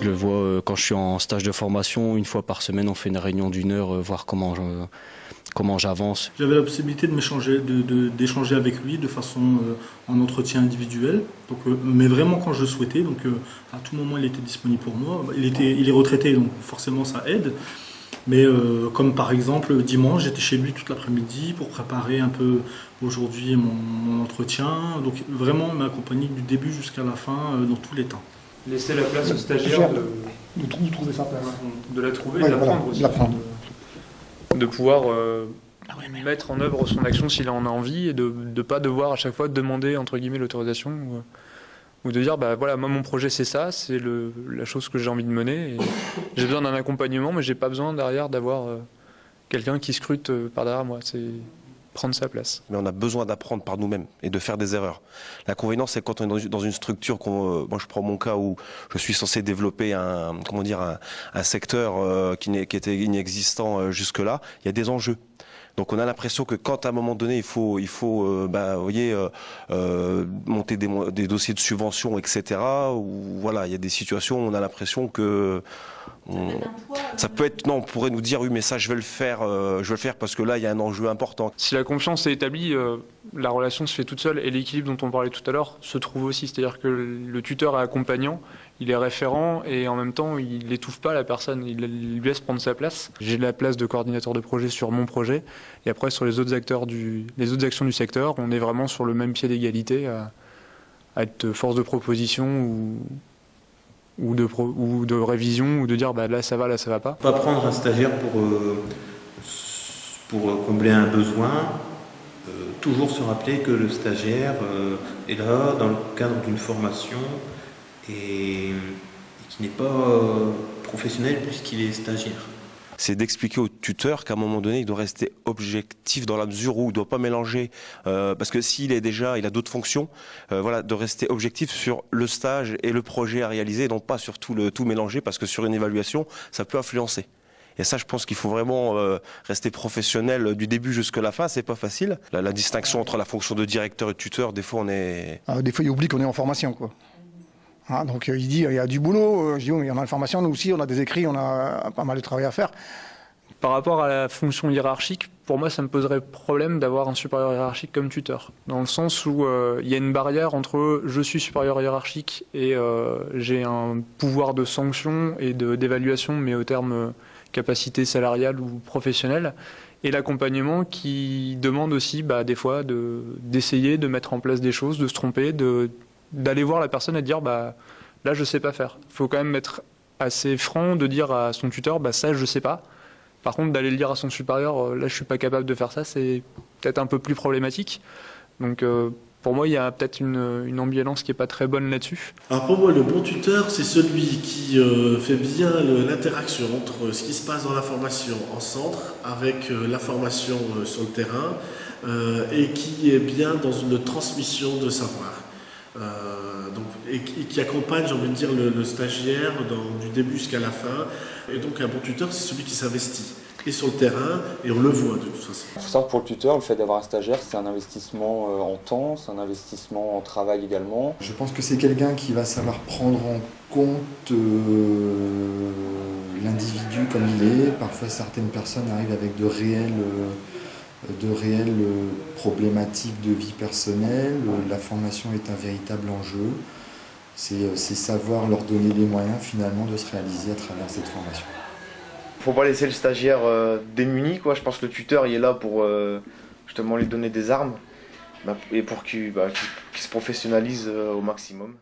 Je le vois quand je suis en stage de formation, une fois par semaine, on fait une réunion d'une heure, voir comment j'avance. J'avais la possibilité de m'échanger, d'échanger avec lui de façon en entretien individuel, donc, mais vraiment quand je le souhaitais. Donc à tout moment il était disponible pour moi. Il est retraité, donc forcément ça aide. Mais comme par exemple dimanche, j'étais chez lui toute l'après-midi pour préparer un peu aujourd'hui mon entretien. Donc vraiment m'accompagner du début jusqu'à la fin dans tous les temps. Laisser la place au stagiaire de trouver sa place. de la trouver et Ouais, de l'apprendre voilà, aussi. de l'apprendre. De pouvoir mettre en œuvre son action s'il en a envie et de ne pas devoir à chaque fois demander entre guillemets l'autorisation ou de dire bah voilà, moi mon projet c'est ça, c'est la chose que j'ai envie de mener et j'ai besoin d'un accompagnement mais j'ai pas besoin derrière d'avoir quelqu'un qui scrute par derrière moi, c'est prendre sa place. Mais on a besoin d'apprendre par nous-mêmes et de faire des erreurs. L'inconvénient, c'est quand on est dans une structure, moi je prends mon cas où je suis censé développer un secteur qui était inexistant jusque-là, il y a des enjeux. Donc on a l'impression que quand à un moment donné il faut monter des dossiers de subvention, etc. Ou voilà, il y a des situations où on a l'impression que ça peut être, non, on pourrait nous dire oui mais ça je vais le faire parce que là il y a un enjeu important. Si la confiance est établie, la relation se fait toute seule et l'équilibre dont on parlait tout à l'heure se trouve aussi. C'est-à-dire que le tuteur est accompagnant, il est référent et en même temps il n'étouffe pas la personne, il lui laisse prendre sa place. J'ai la place de coordinateur de projet sur mon projet et après sur les autres actions du secteur, on est vraiment sur le même pied d'égalité à être force de proposition ou de révision ou de dire bah, là ça va pas. Pas prendre un stagiaire pour combler un besoin, toujours se rappeler que le stagiaire est là dans le cadre d'une formation et qui n'est pas professionnel puisqu'il est stagiaire. C'est d'expliquer au tuteur qu'à un moment donné, il doit rester objectif dans la mesure où il ne doit pas mélanger, parce que s'il il a d'autres fonctions, voilà, de rester objectif sur le stage et le projet à réaliser, et non pas sur tout mélanger, parce que sur une évaluation, ça peut influencer. Et ça, je pense qu'il faut vraiment rester professionnel du début jusqu'à la fin. C'est pas facile. La distinction entre la fonction de directeur et de tuteur, des fois, Des fois, il oublie qu'on est en formation, quoi. Hein, donc il dit il y a du boulot, je dis oui, il y en a une formation, nous aussi on a des écrits, on a pas mal de travail à faire. Par rapport à la fonction hiérarchique, pour moi ça me poserait problème d'avoir un supérieur hiérarchique comme tuteur. Dans le sens où il y a une barrière entre je suis supérieur hiérarchique et j'ai un pouvoir de sanction et d'évaluation, mais au terme capacité salariale ou professionnelle, et l'accompagnement qui demande aussi des fois d'essayer de mettre en place des choses, de se tromper, d'aller voir la personne et de dire bah là je sais pas faire. Il faut quand même être assez franc de dire à son tuteur bah ça je sais pas. Par contre d'aller le dire à son supérieur là je suis pas capable de faire ça, c'est peut-être un peu plus problématique. Donc pour moi il y a peut-être une ambivalence qui est pas très bonne là-dessus. Alors pour moi le bon tuteur c'est celui qui fait bien l'interaction entre ce qui se passe dans la formation en centre avec la formation sur le terrain et qui est bien dans une transmission de savoir. Et qui accompagne, j'ai envie de dire, le stagiaire du début jusqu'à la fin. Et donc un bon tuteur, c'est celui qui s'investit et sur le terrain, et on le voit de toute façon. Il faut savoir que pour le tuteur, le fait d'avoir un stagiaire, c'est un investissement en temps, c'est un investissement en travail également. Je pense que c'est quelqu'un qui va savoir prendre en compte l'individu comme il est. Parfois, certaines personnes arrivent avec de réelles problématiques de vie personnelle. La formation est un véritable enjeu. C'est savoir leur donner les moyens finalement de se réaliser à travers cette formation. Faut pas laisser le stagiaire démuni, quoi. Je pense que le tuteur il est là pour justement lui donner des armes et pour qu'il se professionnalise au maximum.